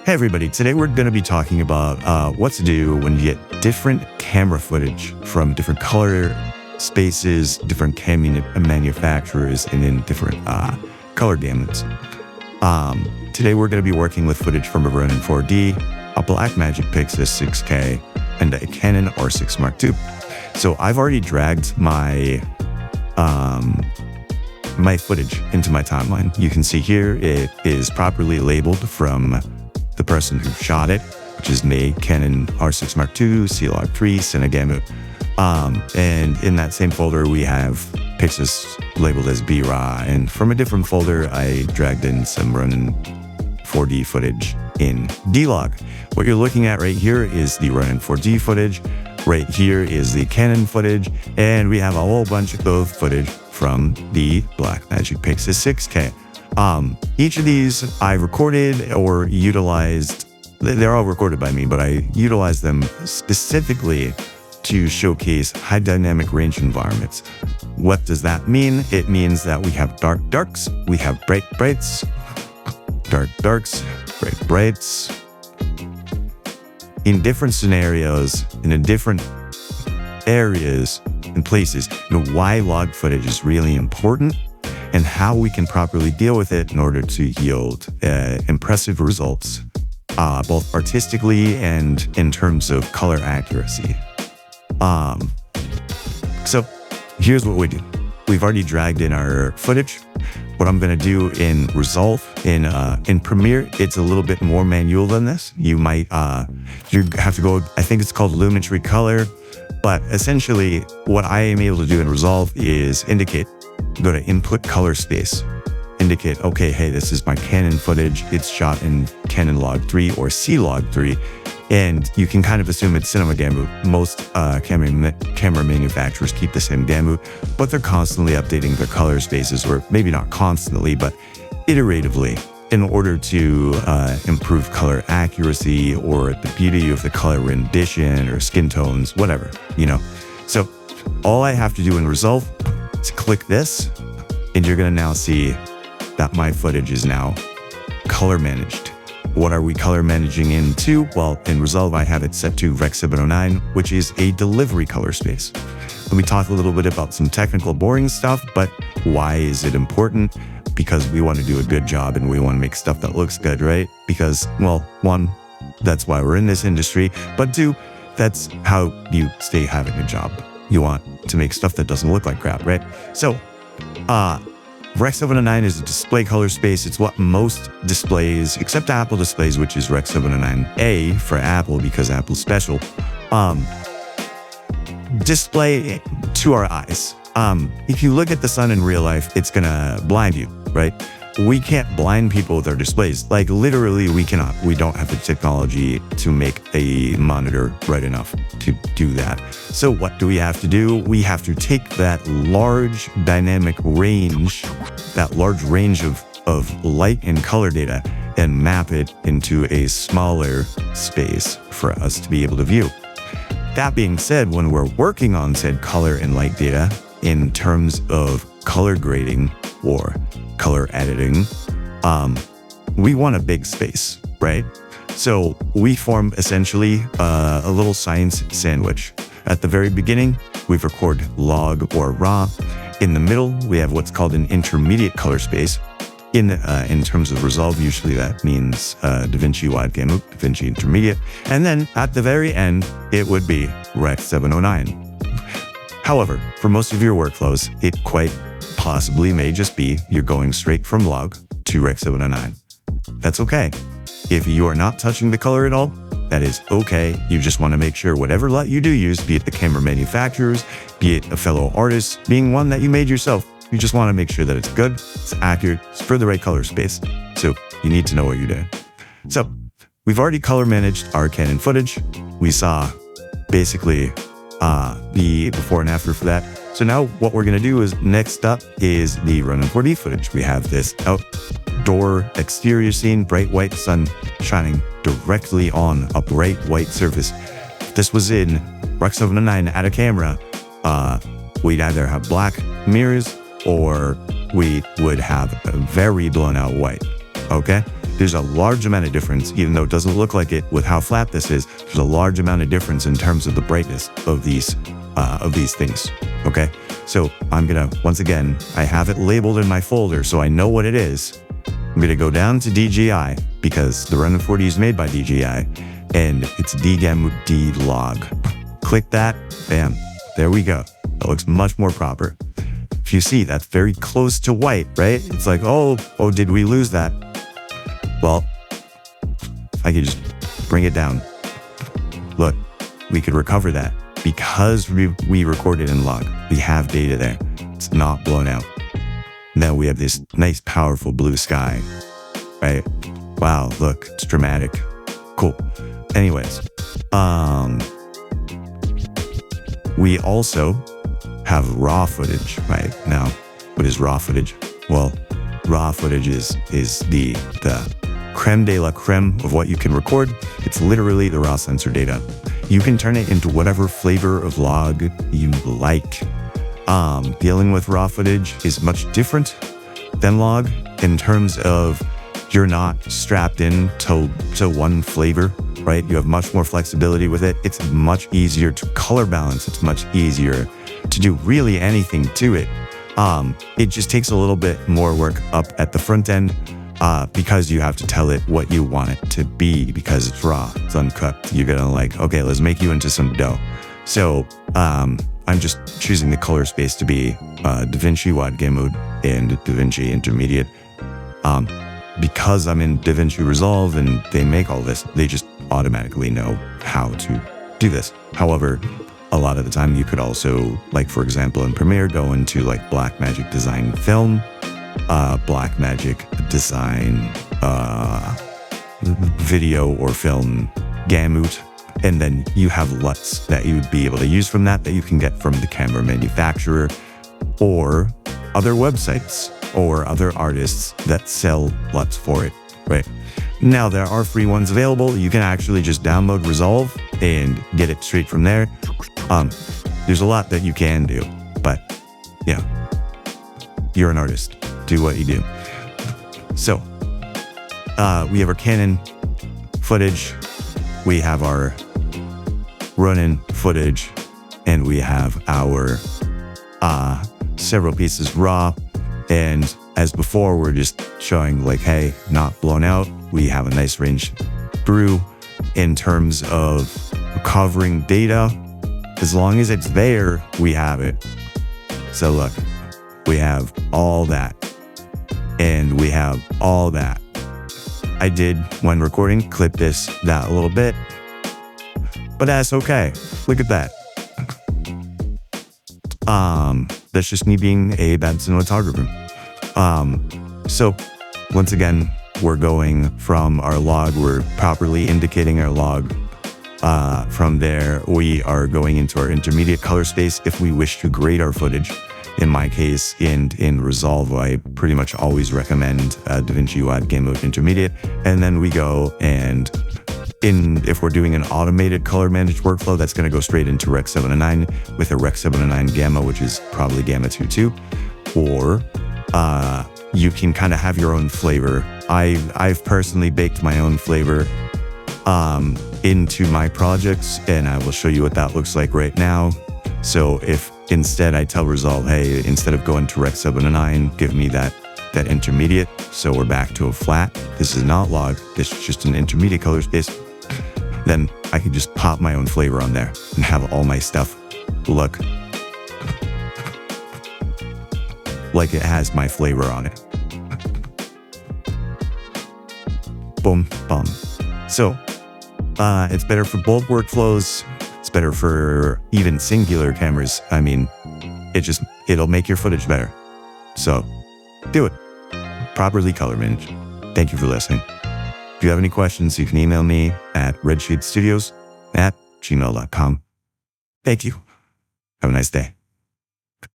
Hey everybody, today we're going to be talking about what to do when you get different camera footage from different color spaces, different manufacturers, and in different color gamuts. Today we're going to be working with footage from a Ronin 4D, a Blackmagic Pixis 6K, and a Canon R6 Mark II. So I've already dragged my my footage into my timeline. You can see here it is properly labeled from the person who shot it, which is me, Canon R6 Mark II, C-Log3, Cinegamut. And in that same folder, we have Pixis labeled as B-RAW. And from a different folder, I dragged in some Ronin 4D footage in D-Log. What you're looking at right here is the Ronin 4D footage. Right here is the Canon footage. And we have a whole bunch of footage from the Blackmagic Pixis 6K. Each of these I recorded or utilized. They're all recorded by me, but I utilized them specifically to showcase high dynamic range environments. What does that mean? It means that we have dark darks, we have bright brights, dark darks, bright brights. In different scenarios, in different areas and places, why log footage is really important and how we can properly deal with it in order to yield impressive results, both artistically and in terms of color accuracy. So here's what we do. We've already dragged in our footage. What I'm going to do in Resolve, in Premiere, it's a little bit more manual than this. You might, you have to go, I think it's called Lumetri Color, but essentially what I am able to do in Resolve is go to Input Color Space, indicate, okay, hey, this is my Canon footage. It's shot in Canon Log 3 or C-Log 3. And you can kind of assume it's cinema gamut. Most camera manufacturers keep the same gamut, but they're constantly updating their color spaces, or maybe not constantly, but iteratively, in order to improve color accuracy or the beauty of the color rendition or skin tones, whatever, So all I have to do in Resolve is click this, and you're going to now see that my footage is now color managed. What are we color managing into? Well, in Resolve, I have it set to Rec 709, which is a delivery color space. Let me talk a little bit about some technical boring stuff, but why is it important? Because we want to do a good job and we want to make stuff that looks good, right? Because, well, one, that's why we're in this industry, but two, that's how you stay having a job. You want to make stuff that doesn't look like crap, right? So, Rec 709 is a display color space. It's what most displays, except Apple displays, which is Rec 709A for Apple because Apple's special, display to our eyes. If you look at the sun in real life, it's gonna blind you, right? We can't blind people with our displays. Like literally, we cannot. We don't have the technology to make a monitor bright enough to do that. So what do we have to do? We have to take that large dynamic range, that large range of light and color data, and map it into a smaller space for us to be able to view. That being said, when we're working on said color and light data in terms of color grading or color editing, we want a big space, right? So we form essentially a little science sandwich. At the very beginning, we record log or raw. In the middle, we have what's called an intermediate color space. In terms of Resolve, usually that means DaVinci Wide Gamut, DaVinci Intermediate. And then at the very end, it would be Rec 709. However, for most of your workflows, it quite possibly may just be you're going straight from log to Rec 709. That's okay. If you are not touching the color at all, that is okay. You just want to make sure whatever LUT you do use, be it the camera manufacturers, be it a fellow artist, being one that you made yourself, you just want to make sure that it's good, it's accurate, it's for the right color space. So you need to know what you're doing. So we've already color managed our Canon footage. We saw basically the before and after for that. So now what we're going to do is next up is the Ronin 4D footage. We have this outdoor exterior scene, bright white sun shining directly on a bright white surface. If this was in Rec 709 at a camera, we'd either have black mirrors or we would have a very blown out white. Okay, there's a large amount of difference, even though it doesn't look like it with how flat this is. There's a large amount of difference in terms of the brightness of these things. Okay, so I'm gonna, once again, I have it labeled in my folder so I know what it is. I'm gonna go down to DJI because the Ronin 40 is made by DJI, and it's D-log. Click that, bam, there we go. That looks much more proper. If you see, that's very close to white, right? It's like, oh, did we lose that? Well, if I could just bring it down. Look, we could recover that because we recorded in log. We have data there. It's not blown out. Now we have this nice, powerful blue sky, right? Wow, look, it's dramatic. Cool. Anyways, we also have raw footage, right? Now, what is raw footage? Well, raw footage is the creme de la creme of what you can record. It's literally the raw sensor data. You can turn it into whatever flavor of log you like. Dealing with raw footage is much different than log in terms of you're not strapped in to one flavor, right? You have much more flexibility with it. It's much easier to color balance. It's much easier to do really anything to it. It just takes a little bit more work up at the front end because you have to tell it what you want it to be because it's raw, it's uncooked. You're gonna like, okay, let's make you into some dough. So I'm just choosing the color space to be DaVinci Wide Game Mode and DaVinci Intermediate. Because I'm in DaVinci Resolve and they make all this, they just automatically know how to do this. However, a lot of the time you could also, like for example in Premiere, go into like Blackmagic Design Film, Blackmagic Design Video or Film Gamut, and then you have LUTs that you would be able to use from that you can get from the camera manufacturer or other websites or other artists that sell LUTs for it, right? Now, there are free ones available. You can actually just download Resolve and get it straight from there. There's a lot that you can do, but yeah, you're an artist. Do what you do. So, we have our Canon footage, we have our Ronin footage, and we have our several pieces raw. And as before, we're just showing like, hey, not blown out. We have a nice range through in terms of covering data. As long as it's there, we have it. So look, we have all that. And we have all that. I did, when recording, clip that a little bit. But that's okay. Look at that. That's just me being a bad cinematographer. So once again, we're going from our log, we're properly indicating our log. From there, we are going into our intermediate color space if we wish to grade our footage. In my case, in Resolve, I pretty much always recommend DaVinci Wide Game Mode Intermediate. And then we go and if we're doing an automated color managed workflow, that's going to go straight into Rec 709 with a Rec 709 Gamma, which is probably Gamma 2.2. Or you can kind of have your own flavor. I've personally baked my own flavor into my projects, and I will show you what that looks like right now. So if instead I tell Resolve, hey, instead of going to Rec 709, give me that intermediate. So we're back to a flat. This is not log. This is just an intermediate color space. Then I can just pop my own flavor on there and have all my stuff look like it has my flavor on it. Boom, boom. So it's better for both workflows. It's better for even singular cameras. I mean, it'll make your footage better. So do it. Properly color manage. Thank you for listening. If you have any questions, you can email me at redshadstudios@gmail.com. Thank you. Have a nice day.